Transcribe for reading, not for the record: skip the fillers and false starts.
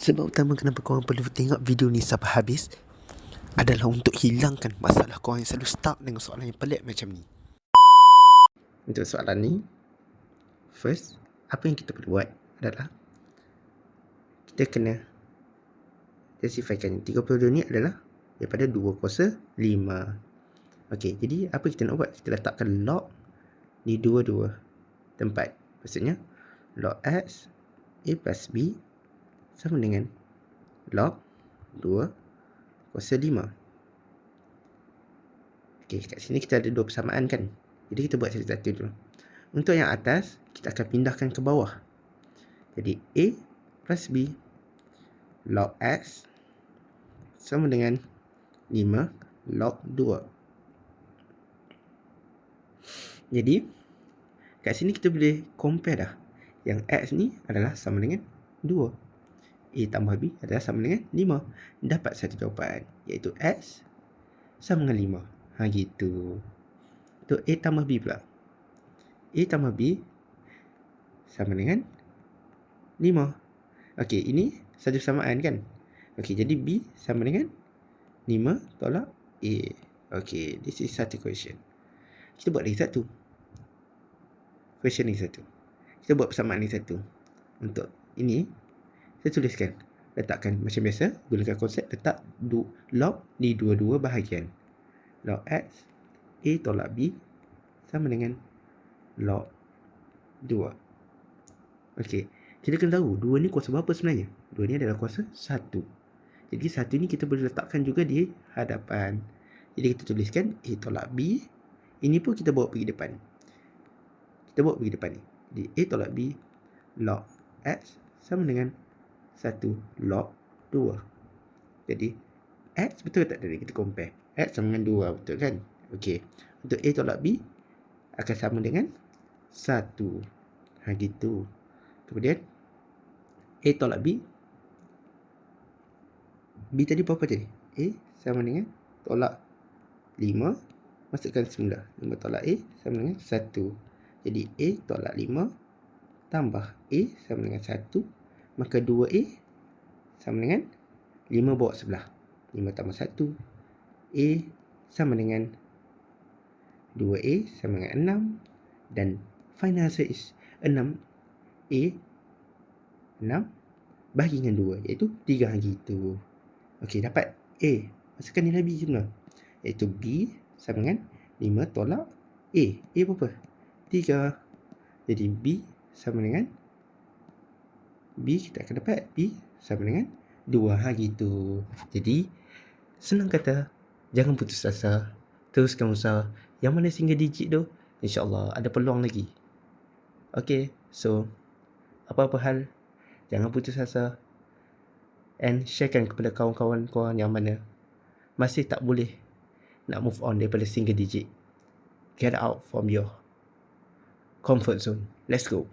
Sebab utama kenapa korang perlu tengok video ni sampai habis adalah untuk hilangkan masalah korang yang selalu stuck dengan soalan yang pelik macam ni. Untuk soalan ni, first, apa yang kita perlu buat adalah kita kena specifykan 32 ni adalah daripada 2 kuasa 5. Okey, jadi apa kita nak buat? Kita letakkan log di dua-dua tempat. Maksudnya log X A plus B sama dengan log 2 kuasa 5. Okey, kat sini kita ada dua persamaan kan? Jadi kita buat satu-satu dulu. Untuk yang atas, kita akan pindahkan ke bawah. Jadi A plus B log X sama dengan 5 log 2. Jadi kat sini kita boleh compare dah. Yang X ni adalah sama dengan 2. A tambah B adalah sama dengan 5. Dapat satu jawapan, iaitu X sama dengan 5. Gitu. Untuk A tambah B pula. A tambah B sama dengan 5. Okey, ini satu persamaan kan? Okey, jadi B sama dengan 5 tolak A. Okey, this is satu question. Kita buat lagi satu. Question lagi satu. Kita buat persamaan lagi satu. Untuk ini, saya tuliskan. Letakkan macam biasa, gunakan konsep letak log di dua-dua bahagian. Log X, A tolak B sama dengan log 2. Okey, kita kena tahu 2 ni kuasa berapa sebenarnya? 2 ni adalah kuasa 1. Jadi 1 ni kita boleh letakkan juga di hadapan. Jadi kita tuliskan A tolak B. Ini pun kita bawa pergi depan. Kita bawa pergi depan ni. Jadi A tolak B log X sama dengan 1 log 2. Jadi X betul tak tadi kita compare? X sama dengan 2, betul kan? Okey. Untuk A tolak B akan sama dengan 1. Gitu. Kemudian A tolak B. B tadi berapa tadi? A sama dengan tolak 5. Masukkan semula. 5 tolak A sama dengan 1. Jadi A tolak 5 tambah A sama dengan 1. Maka 2A sama dengan 5 bawa sebelah. 5 tambah 1. A sama dengan 2A sama dengan 6. Dan final answer is 6. A 6 bahagi dengan 2, iaitu 3 gitu. Okey, dapat A. Masukkan nilai B semula. Iaitu B sama dengan 5 tolak A. A berapa? 3. Jadi B sama dengan B, kita akan dapat B sama dengan 2 gitu. Jadi senang kata, jangan putus asa. Teruskan usaha. Yang mana single digit tu, InsyaAllah ada peluang lagi. Okay, so apa-apa hal, jangan putus asa. And sharekan kepada kawan-kawan korang yang mana masih tak boleh nak move on daripada single digit. Get out from your comfort zone. Let's go.